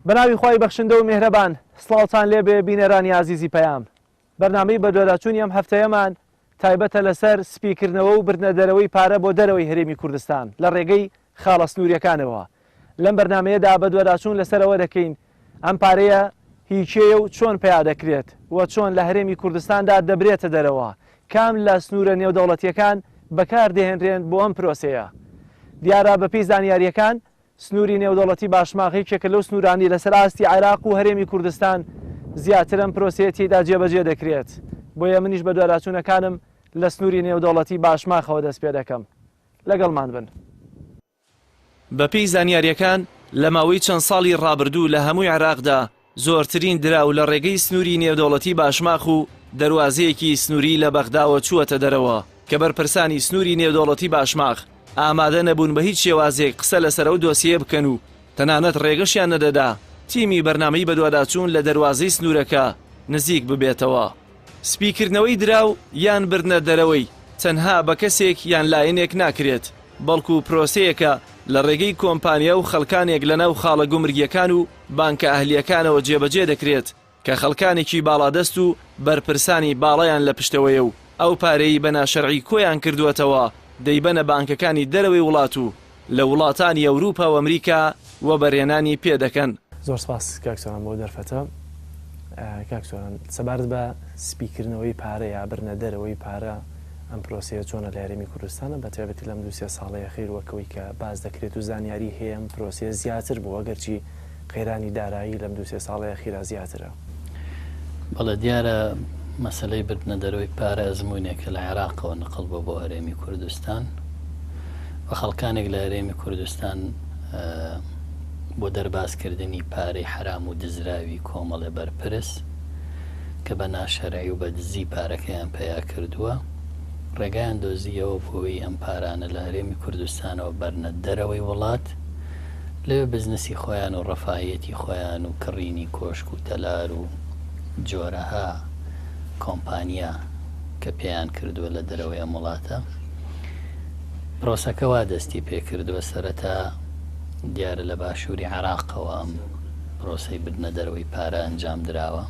بەناوی خوای بەخشندە و میهرەبان سڵاوتان لێبێ بینەرانی عزیزی پەیام بەرنامەی بەدواداچوونی ئەم هەفتەیەمان تایبەتە لەسەر سپیکردنەوە و بردنەدەرەوەی پارە بۆ دەرەوەی هەرێمی کوردستان لە ڕێگەی خاڵە سنووریەکانەوە. لەم بەرنمەیەدا بەدواداچوون لەسەرەوە دەکەین ئەم پارەیە هیچێە و چۆن پیا دەکرێت و چۆن لە هەرێمی کوردستاندا دەبرێتە دەرەوە، کام لە سنوورە نێودەوڵەتیەکان بەکاردێهێنرێن بۆ ئەم پرۆسەیە. دیارە بەپێی زانیاریەکان سنووری نێودەوڵەتی باشماغێکێکە لەو سنوورانی لەسەر ئاستی عێراق و هەرێمی کوردستان زیاتر ئەم پرۆسەیەتیدا جێبەجێ دەکرێت. بۆیە منیش بە دواداچوونەکانم لە سنووری نێودەوڵەتی باشماخەوە دەست پێ دەکەم. لەگەڵمان بن. بەپێی زانیاریەکان لە ماوەی چەند ساڵی ڕابردوو لە هەمووی عێراقدا زۆرترین دراو لە ڕێگەی سنووری نێودەوڵەتی باشماخ و دەواازەیەکی سنووری لە بەغداوە چووەتە دەرەوە کە بەرپرسانی سنووری نێودەوڵەتی باشماخ ئامادە نەبوون بە هیچ شێوازێک قسە لەسەر ئەو دۆسیە بکەن و تەنانەت ڕێگەشیان نەدەدا تیمی بەرنامەی بەدواداچوون لە دەواازەی سنوورەکە نزیک ببێتەوە. سپیکردنەوەی دراو یان بردنە دەرەوەی تەنها بە کەسێک یان لایەنێک ناکرێت، بەڵکو پرۆسەیەکە لە ڕێگەی کۆمپانیا و خەڵکانێک لەناو خاڵە گومرگیەکان و بانکە ئەهلیەکانەوە جێبەجێ دەکرێت کە خەڵکانێکی باڵادەست و بەرپرسانی باڵەیان لە پشتەوەیە و ئەو پارەی بە ناشەرعی کۆیان کردووەتەوە دەیبەنە بانکەکانی دەرەوەی وڵات و لە وڵاتانی ئەوروپا و ئەمریکا و بەڕێنانی پێ دەکەن. زۆر سپاس کاکسۆران بۆ دەرفەتە. کاکسۆران سەبارەت بە سپیکردنەوەی پارە یا برنە دەرەوەی پارە ئەم پرۆسەیە چۆنە لە هەرێمی کوردستانە بە تایبەتی لەم 2-3 ساڵەیە خێروەکەوەی کە باز دەکرێت و زانیاری هەیە ئەم پرۆسەیە زیاتر بوو ئەگەرچی قەیرانی دارایی لەم 2-3 ساڵەیە خێرا زیاترە. بەڵێ دیارە مەسلەی بردنە دەرەوەی پارە ئەزموونێکە لە عێراقەوە نەقڵ بۆ هەرێمی کوردستان و خەڵکانێک لە هەرێمی کوردستان بۆ دەربازکردنی پارەی حرام و دزراوی کۆمەڵێ بەرپرس کە بە ناشەرعی و بە دزی پارەکەیان پیا کردووە ڕێگایان دۆزیەوە بۆی ئەم پارانە لە هەرێمی کوردستانەوە بەرنە دەرەوەی وڵات لەوێ بزنسی خۆیان و ڕەفاهەتی خۆیان و کڕینی کۆشک و تەلار و جۆرەها کۆمپانیا کە پێیان کردووە لە دەرەوەی ئەم وڵاتە. پرۆسەکەوا دەستی پێکردووە سەرەتا دیارە لە باشووری عێراقەوە ئەم پرۆسەی بردنە دەرەوەی پارە ئەنجام دراوە،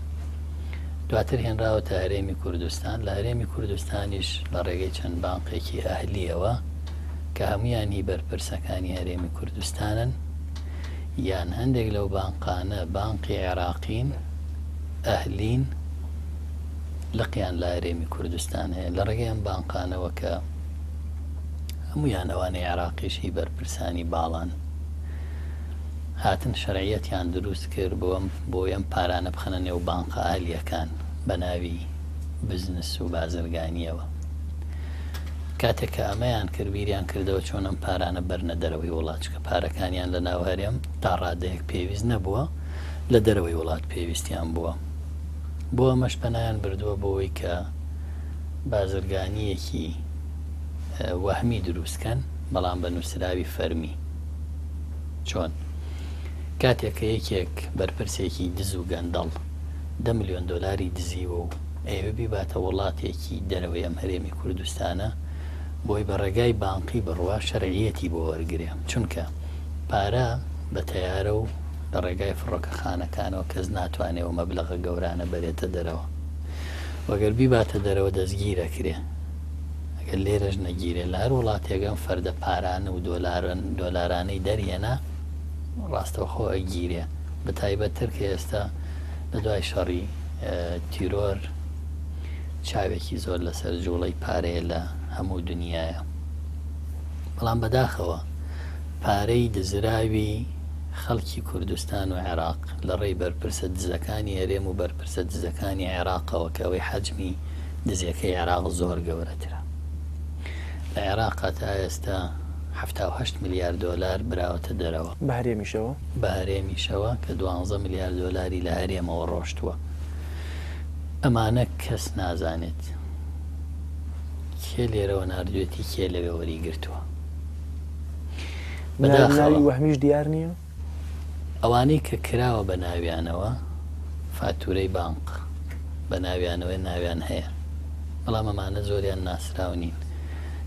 دواتر هێنراوە تا هەرێمی کوردستان. لە هەرێمی کوردستانیش لە ڕێگەی چەند بانقێکی ئەهلیەوە کە هەمویانی بەرپرسەکانی هەرێمی کوردستانن یان هەندێک لەو بانقانە بانقی عێراقین ئەهلین لقیان لە هەرێمی کوردستان هەیە. لە ڕێگەی ئەم بانقانەوە کە هەمویان ئەوانەی عێراقیشی بەرپرسانی باڵان هاتن شەرعیەتیان دروست کرد بۆ ئەم پارانە بخەنە نێو بانقە ئالیەکان بە ناوی بزنس و بازرگانیەوە. کاتێک کە ئەمەیان کرد بیریان کردەوە چۆن ئەم پارانە بەرنە دەرەوەی وڵات چکە پارەکانیان لە ناو هەرێم تا ڕادەیەک پێویست نەبووە لە دەرەوەی وڵات پێویستیان بووە. بۆ ئەمەش پەنایان بردووە بۆەوەی کە بازرگانیەکی وەهمی دروستکەن بەڵام بە نووسراوی فەرمی. چۆن کاتێک کە یەکێک بەرپرسێکی دز و گەندەڵ 10 ملیۆن دۆلاری دزیوە و ئێوە بیباتە وڵاتێکی دەرەوەی ئەم هەرێمی کوردستانە بۆی بە ڕێگای بانقی بڕوا شەرعیەتی بۆ وەرگرێ، چونکە پارە بە تەیارە و لە ڕێگای فڕۆکەخانەکانەوە کەس ناتوانێت و مەبلەغە گەورانە بەرێتە دەرەوە، وەگەر بیباتە دەرەوە دەستگیرەکرێ. ئەگەر لێرەش نەگیرێ لە هەر وڵاتێکم فەردە پارانە و دۆلارانەی دەریێنا ڕاستەوخۆ ئەگیرێ، بە تایبەتتر کە ئێستا لە دوای شەڕی تیرۆر چاوێکی زۆر لەسەر جوڵەی پارەیە لە هەموو دنیاە. بەڵام بەداخەوە پارەی دزراوی خەڵکی کوردستان و عێراق لە ڕێی بەرپرسە دزەکانی هەرێم و بەرپرسە دزەکانی عێراقەوە کە ئەوەی حەجمی دزیەکەی عێراق زۆر گەورەترە. لە عێراق تا ئێستا 78 میلیارد دۆلار براوەتە دەرەوە بە هەرێمیشەوە بە هەرێمیشەوە کە 12 میلیارد دۆلاری لە هەرێمەوە ڕۆشتووە. ئەمانە کەس نازانێت کێ لێرەوە نردوێتی کێ لەوێ وەریگرتووە. ناوی وەهمیش دیار نییە. ئەوانەی کە کراوە بە ناویانەوە فاتورەی بانق بە ناویانەوەی ناویان هەیە، بەڵام ئەمانە زۆریان ناسراو نین.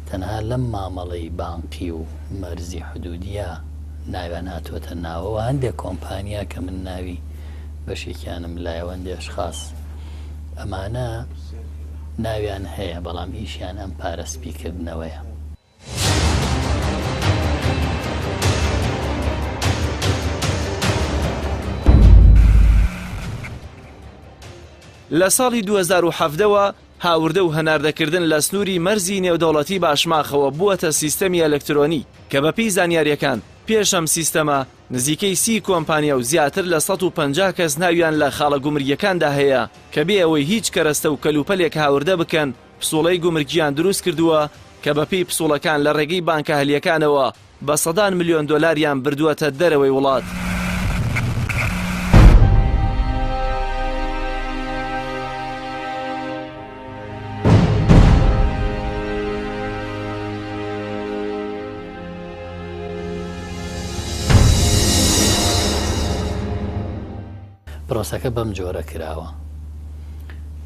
تەنها لەم مامەڵەی بانقی و مەرزی حدودیە ناویان هاتووەتە ناوەوە هەندێک کۆمپانیا کە من ناوی بەشێکیانم لایەوەندێ ئەشخاص ئەمانە ناویان هەیە بەڵام ئیشیان ئەم پارە سپیکردنەوەیە. لە ساڵی 2017ەوە هاوردە و هەناردەکردن لە سنووری مەرزی نێودەوڵەتی باشماخەوە بووەتە سیستەمی ئەلکترۆنی کە بەپێی زانیاریەکان پێش ئەم سیستەمە نزیکەی 30 کۆمپانیا و زیاتر لە 150 کەس ناویان لە خاڵە گومرگیەکاندا هەیە کە بێ ئەوەی هیچ کەرەستە و کەلوپەلێک هاوردە بکەن پسوڵەی گومرگیان دروست کردووە کە بەپێی پسوڵەکان لە ڕێگەی بانکە هەلیەکانەوە بە سەدان ملیۆن دۆلاریان بردووەتە دەرەوەی وڵات. پرۆسەکە بەم جۆرە کراوە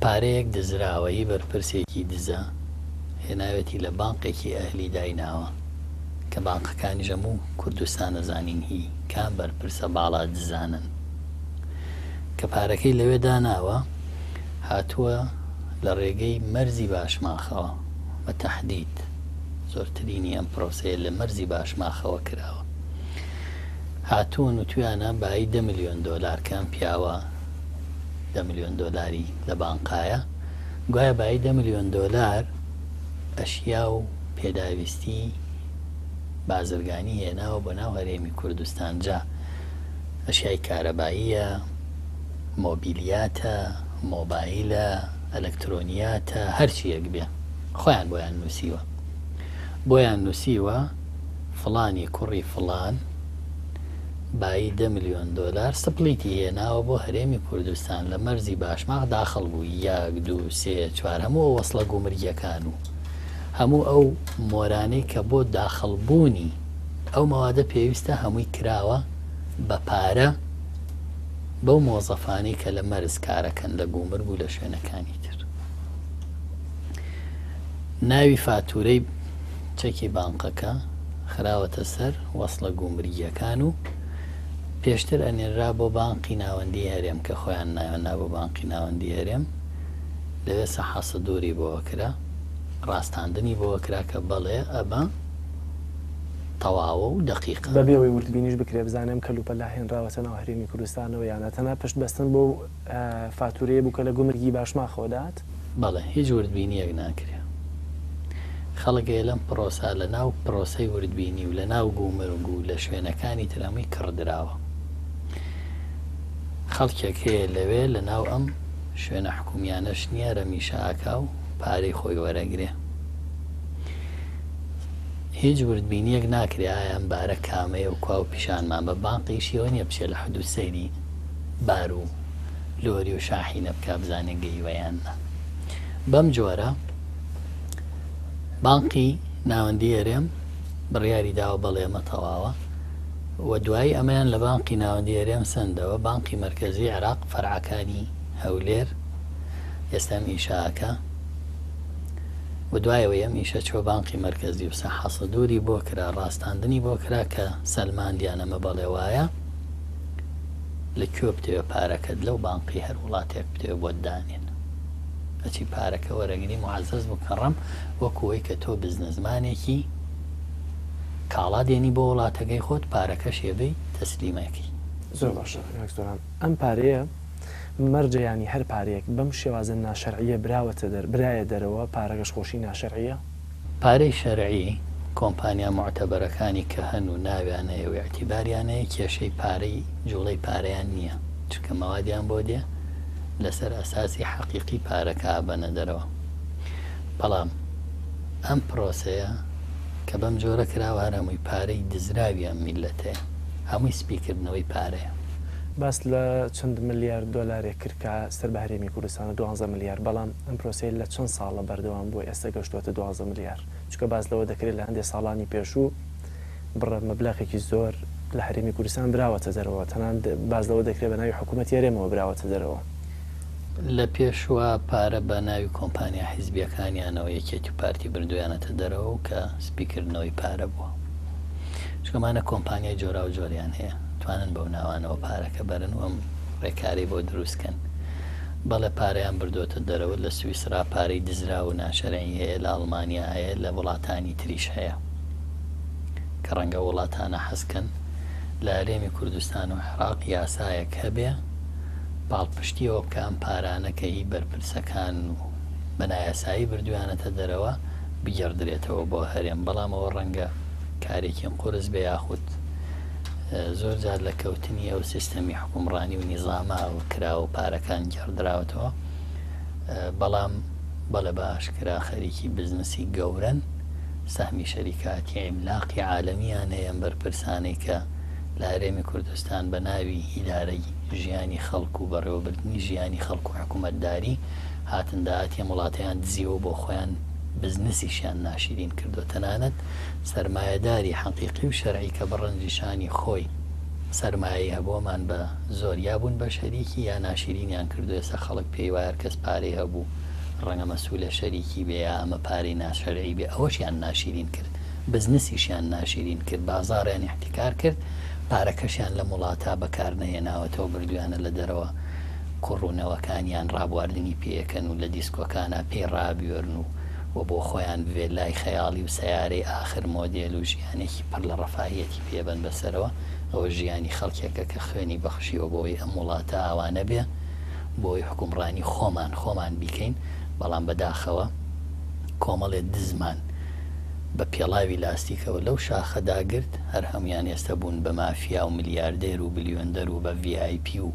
پارەیەک دزراوەی بەرپرسێکی دزە هێناوێتی لە بانقێکی ئەهلی دایناوە کە بانقەکانی ژەموو کوردستان نەزانین هی کام بەرپرسە باڵا دزانن کە پارەکەی لەوێ داناوە هاتووە لە ڕێگەی مەرزی باشماخەوە بە تەحدید زۆرترینی ئەم پرۆسەیە لە مەرزی باشماخەوە کراوە هاتوون و تویانە بای 10 ملیۆن دۆلار کەم پیاوە 10 ملیۆن دۆلاری لە بانقایە گوایە بای 10 ملیۆن دۆلار ئەشیا و پێداویستی بازرگانی هێناوە بۆ ناو هەرێمی کوردستان جا ئەشیای کارەباییە مۆبیلیاتە مۆبایلە ئەلەکترۆنیاتە هەرچیەک بێ خۆیان بۆیان نووسیوە فڵانی کوڕی فڵان بای 10 ملیۆن دۆلار سپلیتی هێناوە بۆ هەرێمی کوردستان لە مەرزی باشماخ داخڵ بوو 1 2 3 4 هەموو وەسڵە گومرگیەکان و هەموو ئەو مۆرانەی کە بۆ داخڵبوونی ئەو مەوادە پێویستە هەمووی کراوە بە پارە بەو مۆزەفانی کە لە مەرز کارەکەن لە گومرگ و لە شوێنەکانی تر. ناوی فاتورەی چەکی بانقەکە خراوەتە سەر وەسڵە گومرگیەکان و پێشتر ئەنێرا بۆ بانقی ناوەندی هەرێم کە خۆیان ناوەنا بۆ بانقی ناوەندی هەرێم لەوێ سەحاسە دووری بۆوە کرا ڕاستاندنی بۆوە کرا کە بەڵێ ئەبە تەواوە و دقیقە بەبێەوەی وردبینیش بکرێ بزانم کەلوپە لا هێنراوەتە ناو هەرێمی کوردستانەوە یانە تەنها پشت بەستن بۆ فاتورەیە بوو کە لە گومرگی باشماخۆدات بەڵێ هیچ وردبینیەک ناکرێ خەڵگێ لەم پرۆسا لە ناو پرۆسەی وردبینی و لە ناو گومرگ و لە شوێنەکانی ترەمی کڕدراوە خەڵکێک هەیە لەوێ لە ناو ئەم شوێنە حکومیانەش نییە رەمیشە ئاکا و پارەی خۆی وەرەگرێ هیچ وردبینیەک ناکرێ ئایا ئەم بارە کامەیە و کوا و پیشانمان بە بانقیشیەوە نیە بچێت لە حدود سەیری بار و لۆری و شاحینە بکە بزانێ گەیوەیانە بەم جۆرە بانقی ناوەندی هەرێم بڕیاری داوە بەڵێمە تەواوە و دوایی ئەمەیان لە بانقی ناوەندی هەرێم سندەوە بانقی مرکزی عێراق فەرعەکانی هەولێر ئێستا ئیشاکە و دوایەوە ئەم ئیشە چۆ بانقی مرکزی و سەحاسە دووری بۆ کرا ڕاستاندنی بۆ کرا کە سەلماندیانەمە بەڵێ وایە لەکوێ بتەوێ پارەکەت لەو بانقی هەر وڵاتێک بتەوێ بۆ دانێن ئەچی پارەکە وەرەگری معزز بکەڕم وەکوەی کە تۆ بزنسمانێکی کاڵا دێنی بۆ وڵاتەکەی خۆت پارەکە شێبەی تەسلیمەکەی زۆر باشە ئەم پارەیە مەرجەیانی هەر پارەیەک بەم شێوازە ناشەرعیە برایە دەرەوە پارەکەش خۆشی ناشەرعیە پارەی شەرعی کۆمپانیا معتەبەرەکانی کە هەن و ناویانەیە و اعتیباریانەیە کێشەی پارەی جوڵەی پارەیان نییە چکە مەوادیان بۆ دێ لەسەر ئەساسی حەقیقی پارەکە بەنە دەرەوە بەڵام ئەم پرۆسەیە کە بەم جۆرە کراوە هەمووی پارەی دزراویان میلەتەیە هەمووی سپیکردنەوەی پارەیە باس لە چەند ملیار دۆلارێک کرد کە سەر بە هەرێمی کوردستانە 12 ملیار بەڵام ئەم پرۆسەی لە چەند ساڵە بەردەوام بۆ ئێستا گەشتووەتە 12 ملیار چکە باز لەوە دەکرێت لە هەندێک ساڵانی پێشوو بڕە مەبلەغێکی زۆر لە هەرێمی کوردستان براوەتە دەرەوە تەنان باز لەوە دەکرێت بە ناوی حکوومەتی هەرێمەوە براوەتە دەرەوە لە پێشوە پارە بە ناوی کۆمپانیا حیزبیەکانیانەوە یەکێتی پارتی بردویانەتە دەرەوە و کە سپیکردنەوەی پارە بووە چکەمانە کۆمپانیای جۆرا و جۆریان هەیە توانن بەو ناوانەوە پارەکە بەرن و ئەم ڕێکاری بۆ دروستکەن بەڵێ پارەیان بردوۆتە دەرەوە لە سویسرا پارەی دزرا و ناشەرعی هەیە لە ئەڵمانیا هەیە لە وڵاتانی تریش هەیە کە ڕەنگە وڵاتانە حەزکەن لە هەرێمی کوردستان و عێراق یاسایەک هەبێ باڵپشتیەوە بکە ئەم پارانەکە هی بەرپرسەکان و بەنایاسایی بردویانەتە دەرەوە بگەڕدرێتەوە بۆ هەرێم بەڵام ئەوە ڕەنگە کارێکی قورس بێ یاخود زۆر جار لە کەوتنی ئەو سیستەمی حکومڕانی و نیزامە و کرا و پارەکان گەڕدراوەتەوە بەڵام بەڵێ بە ئاشکرا خەریکی بزنسی گەورن سەهمی شەریکاتی عیملاقی عالەمیان هەیە بەرپرسانەی کە لە هەرێمی کوردستان بە ناوی ئیدارەی ژیانی خەڵک و بەڕێوەبردننی ژیانی خەڵک و حکوومەتداری هاتنداهاتی وڵاتیان دزیەوە بۆ خۆیان بزنسیشیان ناشرین کردو تەنانەت سەرمایەداری حەقیقی و شەرعی کە بەڕەنجیشانی خۆی سەرمایە هەبووەمان بە زۆر یابوون بە شەریکی یا ناشرینیان کردو ێستا خەڵک پێی وایە کەس پارەی هەبوو ڕەنگە مەسوولە شەریکی بێ یا ئەمە پارەی ناشەرعی بێ ئەوەشیان ناشرین کرد بزنسیشیان ناشرین کرد بازاڕیان احتیکار کرد پارەکەشیان لە وڵاتە بەکار نەهێناوەتەوە بردویانە لە دەرەوە کوڕوونەوەکانیان ڕابواردنی پێەکەن و لە دیسکۆکانە پێی ڕابیێرن و بۆ خۆیان بوێت لای خەیاڵی و سیارەی ئاخر مۆدێل و ژیانێکی پڕ لە ڕەفاهیەتی پێبەن بەسەرەوە ئەوە ژیانی خەڵکێکە کە خوێنی بەخشیەوە بۆی ئەم وڵاتە ئاوانە بێ بۆی حکومڕانی خۆمان بیکەین بەڵام بەداخەوە کۆمەڵێت دزمان بە پێڵاوی لاستیکەوە لەو شاخەداگرت هەر هەمویان ئێستا بوون بە مافیا و ملیاردێر و بلیۆندەر و بە VIP و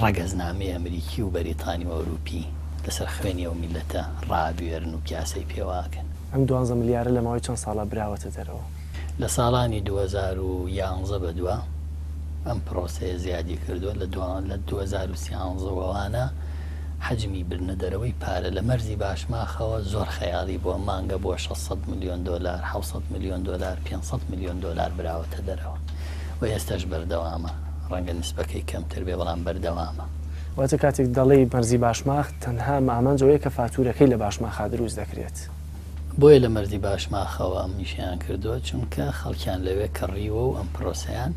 ڕەگەزنامەی ئەمریکی و بەریتانی و ئەوروپی لەسەر خوێنی ئەو میلەتە ڕابێرن و پیاسەی پێواکەن ئەم 12 ملیارە لە ماوەی چەند ساڵە براوەتە دەرەوە لە ساڵانی 2011 بەدووە ئەم پرۆسەیە زیادی کردووە لە 2013وانە حجمی برنە دەرەوەی پارە لە مەرزی باشماخەوە زۆر خەیاڵی بۆ مانگە بۆ 600 میلیۆن دلار 700 میلیۆن دلار 500 میلیۆن دلار براوەتە دەرەوە و ئێستاش بەردەوامە ڕەنگە نسبەکەی کەمتر بێ بەڵام بەردەوامە واتە کاتێک دەڵێی مەرزی باشماخ تەنها مامەنجەوەیە کە فاتورەکەی لە باشماخا دروست دەکرێت بۆیە لە مەرزی باشماخەوە ئەم نیشیان کردووە چونکە خەڵکیان لەوێ کەڕیوە و ئەم پرۆسەیان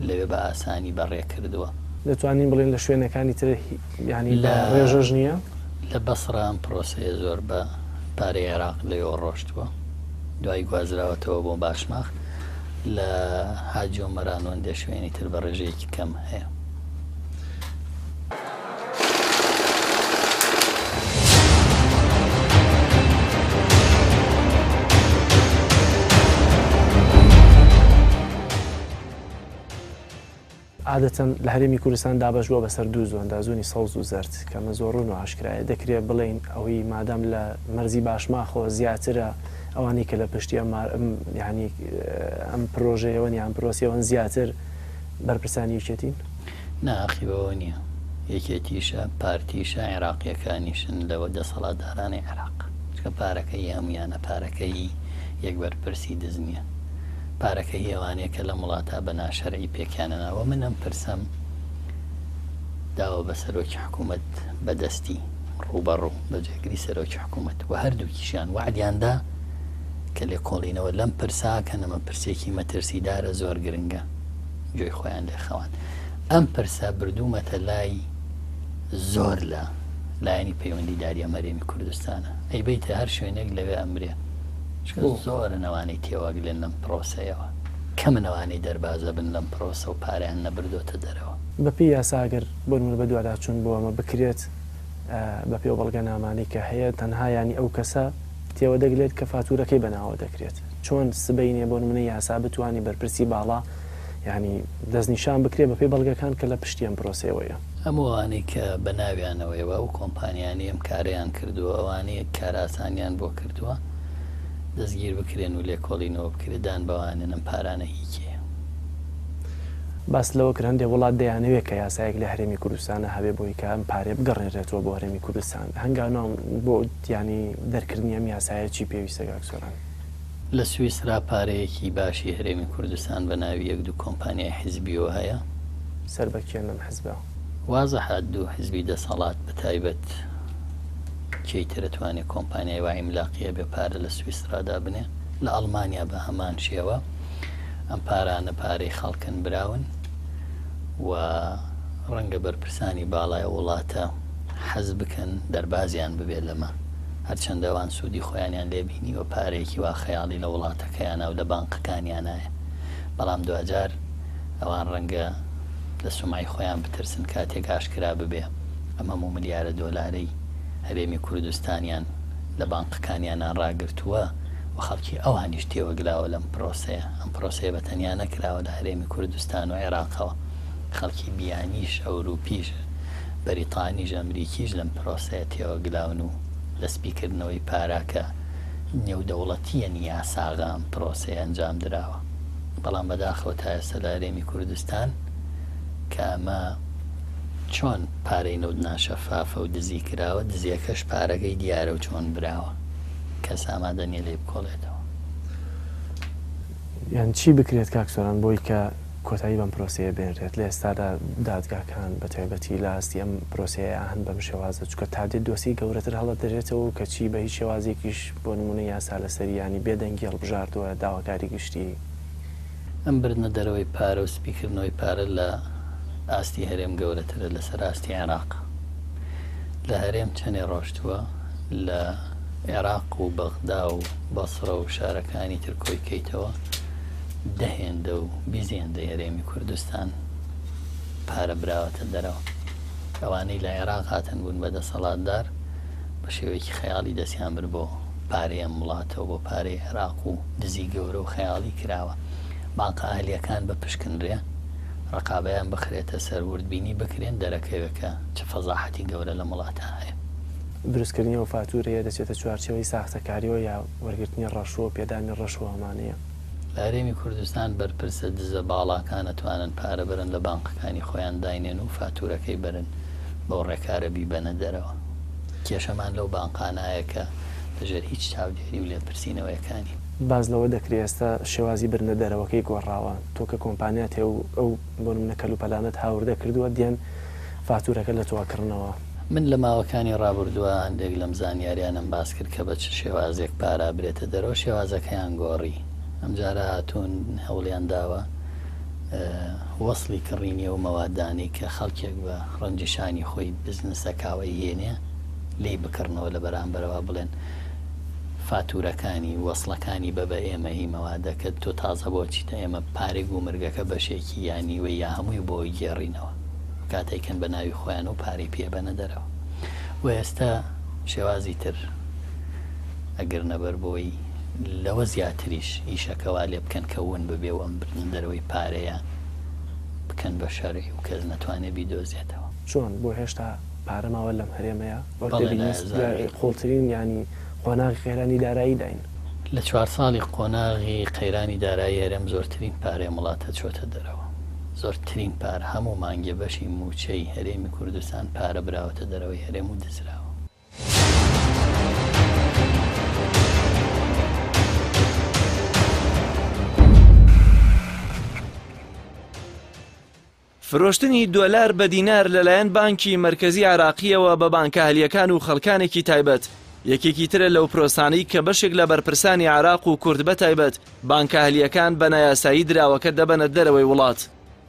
لەوێ بە ئاسانی بەڕێ کردووە دەتوانین بڵێن لە شوێنەکانی تر ینی لە ڕێژەژ نییە لە بەسڕام پرۆسەیە زۆر بە پارەی عێراق لەوێ ڕۆشتووە دوای گوازراوەتەوە بۆ باشماخ لە حاجی و مەرانۆندە شوێنی تر بە ڕێژەیەکی کەم هەیە عادەتەن لە هەرێمی کوردستان دابەشبووە بەسەر دوو زۆن دازوونی سەوز و زەرد کەمە زۆڕون و هاشکرایە دەکرێت بڵێن ئەوەی مادام لە مەرزی باشماخۆ زیاترە ئەوانەی کە لە پشتی ینی ئەم پرۆژەیەوە یان پرۆسیەوەن زیاتر بەرپرسانی یەکێتین ناخیبەوە نییە یەکێتیشە پارتیشە عێراقیەکانیشن لەوە دەسەڵاتدارانی عێراق چکە پارەکەی هەمویانە پارەکەی یەک بەرپرسی دزنیە پارەکە هێوانەیە کە لە وڵاتە بە ناشەرعی پێکیانەوە من ئەم پرسەم داوە بە سەرۆکی حکوومەت بەدەستی ڕوبەڕوو بەجێگری سەرۆکی حکوومەت و هەردووکیشیان وعدیاندا کە لێ کۆڵینەوە لەم پرسا کە نەمە پرسێکی مەترسیدارە زۆر گرنگە گوێی خۆیان لێخەوان ئەم پرسا بردوومەتە لای زۆر لە لایەنی پەیوەندیداری ئەمەرێمی کوردستانە ئەی بیتە هەر شوێنێک لەوێ ئەمرێ زۆرە نەوانەی تێواگلێن لەم پرۆسەیەوە کەمنەوانەی دەربازە بن لەم پرۆسە و پاریان نەبردۆتە دەرەوە بەپی یاساگەر بۆنمە بە دووادا چوون بۆ ئەمە بکرێت بە پێ بەڵگە نامانی کە هەیە تەنها ینی ئەو کەسە تێوە دەگرێت کە فاتورەکەی بەناوە دەکرێت چۆن سبەینێ بۆ منە یاسا بتوانانی بەرپرسی باڵا ینی دەستنیشان بکرێت بە پێی بەڵگەکان کە لە پشتیان پرۆسەوەیە هەمووانەی کە بە ناویانەوەیەوە و کۆمپانیانی ئەم کاریان کردووە ئەوانەیە کاراسانیان بۆ کردووە دەستگیر بکرێن و لێکۆڵینەوە بکردان بەوانن ئەم پارانە هیچەیە باس لەوە کرد هەندێک وڵات دەیانەوێت کە یاسایەک لە هەرێمی کوردستانە هەبێ بۆی کە ئەم پارێ بگەڕێنرێتەوە بۆ هەرێمی کوردستان هەنگاوە بۆ ینی دەرکردنی ئەم یاسایە چی پێویستە گاکسۆران لە سویسرا پارەیەکی باشی هەرێمی کوردستان بە ناوی یەک دوو کۆمپانیای حیزبیەوە هەیە سەر بەکێن لەم حیزبە وازەحات دوو حیزبی دەسەڵات بەتایبەت کەیتر دەتوانێت کۆمپانیای وای عیملاقیە بێ پارە لە سویسرادا بنێ لە ئەڵمانیا بە هەمان شێوە ئەم پارانە پارەی خەڵکن براون و ڕەنگە بەرپرسانی باڵای وڵاتە حەز بکەن دەربازیان ببێت لەمە هەرچەندەوان سوودی خۆیانیان لێبینی و پارێکی وا خەیاڵی لە وڵاتەکەیانە و لە بانقەکانیانایە بەڵام دوجار ئەوان ڕەنگە لە سومای خۆیان بترسن کاتێک ئاشکرا ببێ ئەمە ملیارە دۆلارەی هەرێمی کوردستانیان لە بانقەکانیانان ڕاگرتووە و خەڵکی ئەوانیش تێوەگراوە لەم پرۆسەیە ئەم پرۆسەیە بە تەنیا نەکراوە لە هەرێمی کوردستان و عێراقەوە خەڵکی بیانیش ئەوروپیش بەریتانیش ئەمریکیش لەم پرۆسەیە تێوەگلاون و لە سپیکردنەوەی پاراکە نێودەوڵەتیە یاساغا ئەم پرۆسەیە ئەنجام درراوە بەڵام بەداخەوە تا ئێستا لە هەرێمی کوردستان کە ئەمە چۆن پارەی نەود ناشەفافە و دزی کراوە دزیەکەش پارەکەی دیارە و چۆن براوە کەس ئامادە نیە لێ بکۆڵێتەوە. یان چی بکرێت کاکسۆران بۆی کە کۆتایی بەم پرۆسەیە بێنرێت لە ئێستادا دادگاکان بە تایبەتی لە ئاستی ئەم پرۆسەیە ئاهەن بەم شێوازە چکە تادێت دۆسی گەورەتر هەڵە دەرێتەوە کە چی بە هیچ شێوازێکیش بۆ نمونە یاسا لەسەری ینی بێدەنگی هەڵبژاردووە داواکاری گشتی ئەم بردنە دەرەوەی پارە و سپیکردنەوەی پارە لە ئاستی هەرێم گەورەترە لەسەر ئاستی عێراق لە هەرێم چەندێ ڕۆشتووە لە عێراق و بەغدا و بەسڕە و شارەکانی تر کۆی کەیتەوە دەهێندە و بیزێندە هەرێمی کوردستان پارە براوەتە دەرەوە ئەوانەی لە عێراق هاتن بوون بەدەسەڵاتدار بە شێوەیەکی خەیاڵی دەستیان برد بۆ پارەی ئەم وڵاتەوە بۆ پارەی عێراق و دزی گەورە و خەیاڵی کراوە بانقە ئاهلیەکان بە پشکنرێ ڕقابەیان بخرێتە سەروردبینی بکرێن دەرەکەوێکە چه فەزاحەتی گەورە لە وڵاتە هەیە دروستکردنی و فاتورەیە دەچێتە چوارچەوەی ساختەکاریەوە یا وەرگرتنی ڕەشوە پێدانی ڕەشوە ئەمانەیە لە هەرێمی کوردستان بەرپرسە دزە باڵاکان ئەتوانن پارە برن لە بانقەکانی خۆیان داینێن و فاتورەکەی برن بۆ ڕێکارە بیبەنە دەرەوە کێشەمان لەو بانقانایە کە لەژێر هیچ چاودێری و لێپرسینەوەیەکانی باز لەوە دەکری ئێستا شێوازی برنە دەرەوەکەی گۆڕاوە تۆ کە کۆمپانیات هێ و ئەو بۆ منە کەلوپەلانت هاوردە کردووە دیێن فاتورەکە لە تۆکردنەوە من لە ماوەکانی ڕابردووە هەندێک لەم زانیاریانم باس کرد کە بە چ شێوازێک پارا برێتە دەرەوە شێوازەکەیان گۆڕی ئەم جارە هاتوون هەوڵیان داوە وەصلی کڕینی و مەوادانی کە خەڵکێک بە ڕەنجشانی خۆی بزنسەکاوی هێنێ لی بکردنەوە لە بەرامبەرەوە بڵێن فاتورەکانی وەصلەکانی بە ئێمە هی مەوادەکە تۆ تازە بۆ چیتە ئێمە پارێک و مرگەکە بەشێکی ینی وە یا هەمووی بۆی گێڕینەوە کاتێکن بە ناوی خۆیان و پارەی پێبەنە دەرەوە و ئێستا شێوازی تر ئەگەر نەبەر بۆی لەوە زیاتریش ئیشەکەوا لێ بکەن کەون ببێ و ئەم بردن دەرەوەی پارەیە بکەن بە شەڕی و کەس نەتوانێت بیدۆزێتەوە چۆن بۆ هێشتا پارەماوە لەم هەرێمەیە خۆڵترین ینی قۆناغی خێرانی دارایی داین لە 4 ساڵی قۆناغی قەیرانی دارایی هەرێم زۆرترین پارەی وڵاتە چۆتە دەرەوە زۆرترین پارە هەموو مانگێ بەشی موچەی هەرێمی کوردستان پارە براوەتە دەرەوەی هەرێم و دزراوە فرۆشتنی دۆلار بە دینار لەلایەن بانکی مرکزی عراقیەوە بە بانکە هەلیەکان و خەڵکانێکی تایبەت یەکێکی ترە لەو پرۆسانەی کە بەشێک لە بەرپرسانی عراق و کورد بە تایبەت بانکە هەلیەکان بە نایاسایی دراوەکە دەبەنە دەرەوەی وڵات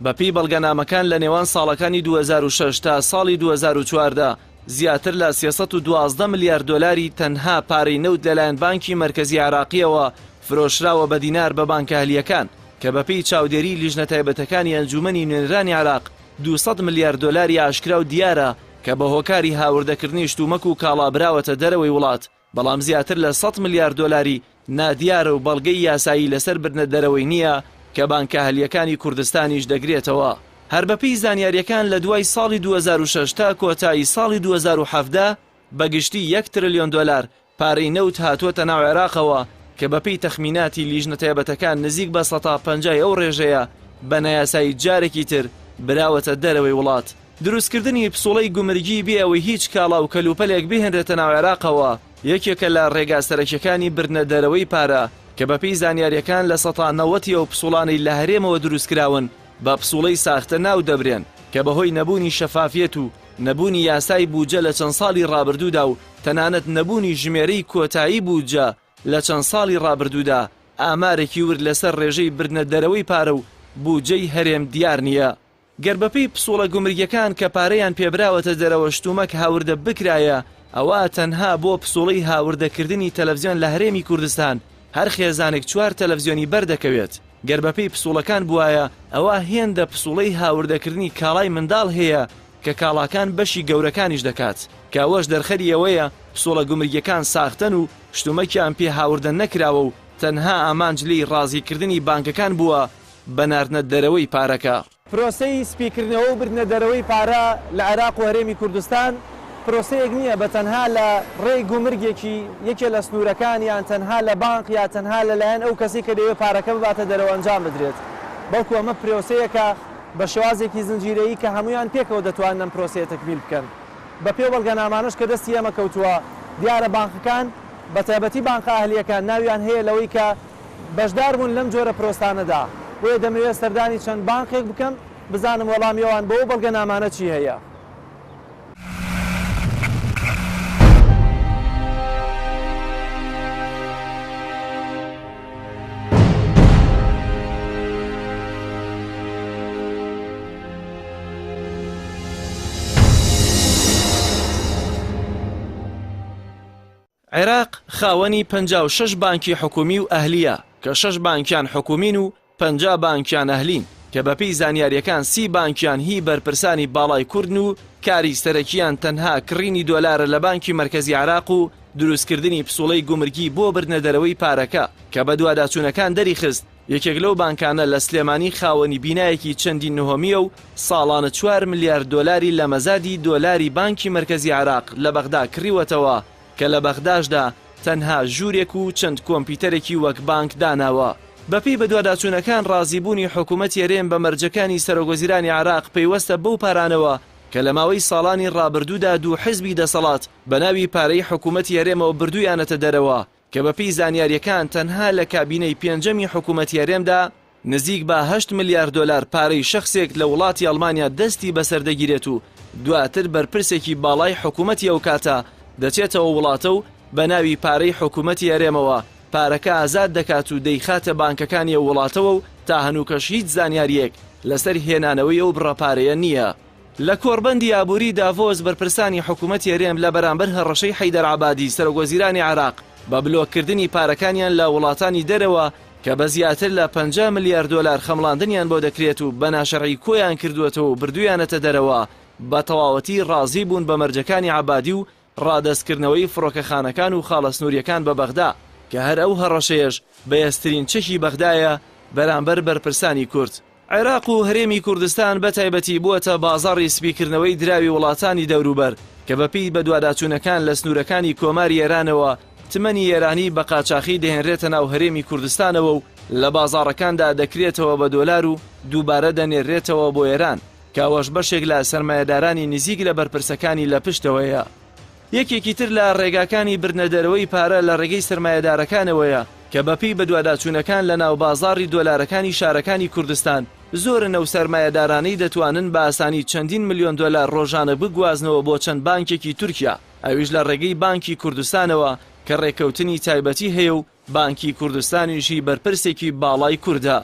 بەپی بەڵگەنامەکان لە نێوان ساڵەکانی 2006 تا ساڵی 2014 زیاتر لە 312 ملیارد دۆلاری تەنها پارەی نەوت لەلایەن بانکی مرکزی عراقیەوە فرۆشراوە بە دینار بە بانکە هەلیەکان کە بەپی چاودێری لیژنە تایبەتەکانی ئەنجومەنی نوێنرانی عراق 200 ملیارد دۆلاری ئاشکرا و دیارە کە بە هۆکاری هاوردەکردنی شتومەک و کاڵابراوەتە دەرەوەی وڵات بەڵام زیاتر لە 100 ملیارد دۆلاری نادیارە و بەڵگەی یاسایی لەسەر برنە دەرەوەی نییە کە بانکە هەلیەکانی کوردستانیش دەگرێتەوە هەر بەپی زانیاریەکان لە دوای ساڵی 2006 تا کۆتایی ساڵی 2017 بەگشتی 1 تریلیۆن دۆلار پارەی نەوت هاتووەتە ناو عێراقەوە کە بەپی تەخمیناتی لیژنە تایبەتەکان نزیک بە 150 ئەو ڕێژەیە بە نایاسایی جارێکی تر براوەتە دەرەوەی وڵات دروستکردنی پسوڵەی گومرگی بێ ئەوەی هیچ کاڵا و کەلوپەلێک بهێنرێتە ناو عێراقەوە یەکێکە لە ڕێگا سەرەکیەکانی برنە دەرەوەی پارە کە بەپی زانیاریەکان لە 190 ئەو پسوڵانەی لە هەرێمەوە دروستکراون بە پسوڵەی ساختە ناو دەبرێن کە بەهۆی نەبوونی شەفافیەت و نەبوونی یاسای بوجە لە چەند ساڵی ڕابردوودا و تەنانەت نەبوونی ژمێرەی کۆتایی بوجە لە چەند ساڵی ڕابردوودا ئامارێکی ورد لەسەر ڕێژەی بردنە دەرەوەی پارە و بودجەی هەرێم دیار نییە. گەربەپەی پسوڵە گومرگیەکان کە پارەیان پێبراوەتە دەرەوە شتومەک هاوردە بکرایە، ئەوە تەنها بۆ پسوڵەی هاوردەکردنی تەلەڤیزیۆن لە هەرێمی کوردستان هەر خێزانێک 4 تەلەڤیزیۆنی بەردەکەوێت. گەربەپەی پسوڵەکان بوایە ئەوە هێندە پسوڵەی هاوردەکردنی کاڵای منداڵ هەیە کە کاڵاکان بەشی گەورەکانیش دەکات، کە ئەوەش دەرخەری ئەوەیە پسوڵە گومرگیەکان ساختن و شتومەکیان پێ هاوردە نەکراوە و تەنها ئامانجلی ڕازیکردنی بانکەکان بووە بەناردنە دەرەوەی پارەکە. پرۆسەی سپیکردنەوە و بردنە دەرەوەی پارە لە عێراق و هەرێمی کوردستان پرۆسەیەک نییە بە تەنها لە ڕێی گومرگێکی یەکێ لە سنوورەکان یان تەنها لە بانک یا تەنها لەلایەن ئەو کەسی کە دەوێت پارەکە بباتە دەرەوە ئەنجام بدرێت، بەڵکو ئەمە پرۆسەیەکە بە شێوازێکی زنجیرەیی کە هەمویان پێکەوە دەتوانن ئەم پرۆسەیە تەکمیل بکەن. بە پێو بەڵگەنامانەش کە دەستی ئێمە کەوتووە دیارە بانکەکان بە تایبەتی بانکە ئاهلیەکان ناویان هەیە لەوەی کە بەشدار بوون لەم جۆرە پرۆستانەدا، بۆیە دەمەوێت سەردانی چەند بانکێک بکەم بزانم وەڵامیەوان بۆ بەڵگەنامانە چی هەیە. عێراق خاوەنی 56 بانکی حکومی و ئەهلیە کە 6 بانکیان حکومین و 50 بانکیان ئەهلین کە بەپێی زانیاریەکان 30 بانکیان هی بەرپرسانی باڵای کوردن و کاری سەرەکیان تەنها کڕینی دۆلارە لە بانکی مرکزی عێراق و دروستکردنی پسوڵەی گومرگی بۆ بردنە دەرەوەی پارەکە کە بە دوواداچوونەکان دەریخست. یەکێک لەو بانکانە لە سلێمانی خاوەنی بینایەکی چەندین نهۆمیە و ساڵانە 4 ملیارد دۆلاری لە مەزادی دۆلاری بانکی مرکزی عێراق لە بەغدا کڕیوەتەوە کە لە بەغداشدا تەنها ژوورێک و چەند کۆمپیوتەرێکی وەک بانک داناوە. بەپێی بە دوواداچوونەکان ڕازیبوونی حکوومەتی هەرێم بە مەرجەکانی سەرۆگۆزیرانی عێراق پەیوەستە بەو پارانەوە کە لە ماوەی ساڵانی ڕابردوودا دوو حیزبی دەسەڵات بە ناوی پارەی حکوومەتی هەرێمەوە بردوویانەتە دەرەوە کە بەپێی زانیاریەکان تەنها لە کابینەی پێنجەمی حکوومەتی هەرێمدا نزیک بە 8 ملیارد دۆلار پارەی شەخصێک لە وڵاتی ئەڵمانیا دەستی بەسەردەگیرێت و دواتر بەرپرسێکی باڵای حکوومەتی ئەو کاتە دەچێتەوە وڵاتە و بە ناوی پارەی حکوومەتی هەرێمەوە پارەکە ئازاد دەکات و دەیخاتە بانکەکانی وڵاتەوە و تا هەنووکەش هیچ زانیاریەک لەسەر هێنانەوەی ئەو بڕەپارەیە نییە. لە کۆڕبەندی ئابووری دافۆز بەرپرسانی حکوومەتی هەرێم لە بەرامبەر هەڕەشەی حەیدەر عەبادی سەرۆگۆزیرانی عێراق بە بلۆکردنی پارەکانیان لە وڵاتانی دەرەوە کە بە زیاتر لە 50 ملیارد دۆلار خەمڵاندنیان بۆ دەکرێت و بە ناشەڕی کۆیان کردووەتەوە و بردویانەتە دەرەوە بە تەواوەتی ڕازی بوون بە مەرجەکانی عەبادی و ڕادەستکردنەوەی فڕۆکەخانەکان و خاڵە سنووریەکان بە بەغدا کە هەر ئەو هەڕەشەیەش بەهێزترین چەکی بەغدایە بەرامبەر بەرپرسانی کورد. عێراق و هەرێمی کوردستان بە تایبەتی بووەتە بازاڕی سپیکردنەوەی دراوی وڵاتانی دەوروبەر کە بەپێی بە دوواداچوونەکان لە سنوورەکانی کۆماری ئێرانەوە تمەنی ئێرانی بە قاچاقی دەهێنرێتە ناو هەرێمی کوردستانەوە و لە بازاڕەکاندا دەکرێتەوە بە دۆلار و دووبارە دەنێرێتەوە بۆ ئێران کاوەش بەشێک لە سەرمایەدارانی نزیک لە بەرپرسەکانی لە پشتەوەیە. یەکێکی تر لە ڕێگاکانی بردنە دەرەوەی پارە لە ڕێگەی سەرمایەدارەکانەوەیە کە بەپێی بە دوواداچوونەکان لە ناو بازاڕی دۆلارەکانی شارەکانی کوردستان زۆرن ئەو سەرمایەدارانەی دەتوانن بە ئاسانی چەندین ملیۆن دۆلار ڕۆژانە بگوازنەوە بۆ چەند بانکێکی تورکیا، ئەویش لە ڕێگەی بانکی کوردستانەوە کە ڕێکەوتنی تایبەتی هەیە و بانکی کوردستانیشی بەرپرسێکی باڵای کووردە.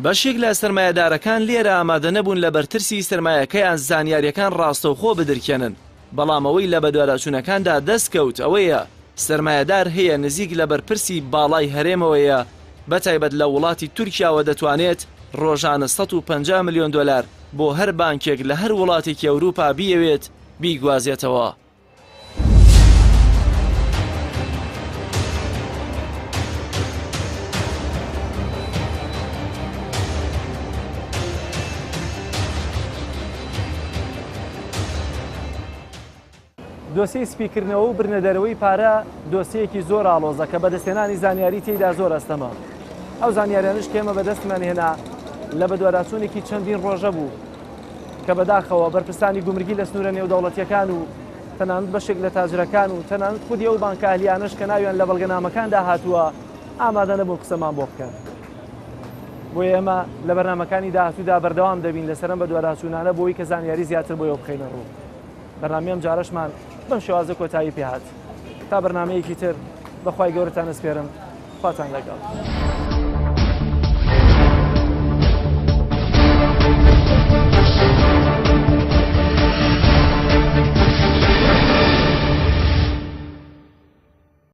بەشێک لە سەرمایەدارەکان لێرە ئامادە نەبوون لە بەرترسی سەرمایەکەیان زانیاریەکان ڕاستەوخۆ بدرکێنن، بەڵام ئەوەی لە بەدواداچوونەکاندا دەستکەوت ئەوەیە سەرمایەدار هەیە نزیک لە بەرپرسی باڵای هەرێمەوەیە بە تایبەت لە وڵاتی تورکیاوە دەتوانێت ڕۆژانە 150 ملیۆن دۆلار بۆ هەر بانکێک لە هەر وڵاتێکی ئەوروپا بیەوێت بیگوازێتەوە. دۆسیی سپیکردنەوە و برنە دەرەوەی پارە دۆسیەکی زۆر ئاڵۆزە کە بەدەستێنانی زانیاری تێیدا زۆر ئەستەمە. ئەو زانیاریانش کێمە بەدەستمان هێنا لە بەدواداچوونێکی چەندین ڕۆژە بوو کە بەداخەوە بەرپرسانی گومرگی لە سنوورە نێودەوڵەتیەکان و تەنانەت بەشێک لە تاجرەکان و تەنانەت خودی ئەو بانکە ئەهلیانەش کە ناویان لە بەڵگەنامەکاندا هاتووە ئامادە نەبوون قسەمان بۆ بکەن. بۆیە ئێمە لە بەرنامەکانی داهاتوودا بەردەوام دەبین لەسەرم بەدواداچوونانە بۆی کە زانیاری زیاتر بۆیەوە بخەینە ڕوو. بەرنامەم جارەشمان بەم شێوازە کۆتایی پێهات تا بەرنامەیەکی تر بەخوای گەورەتان ئەسپێرم خواتان لەگەڵ.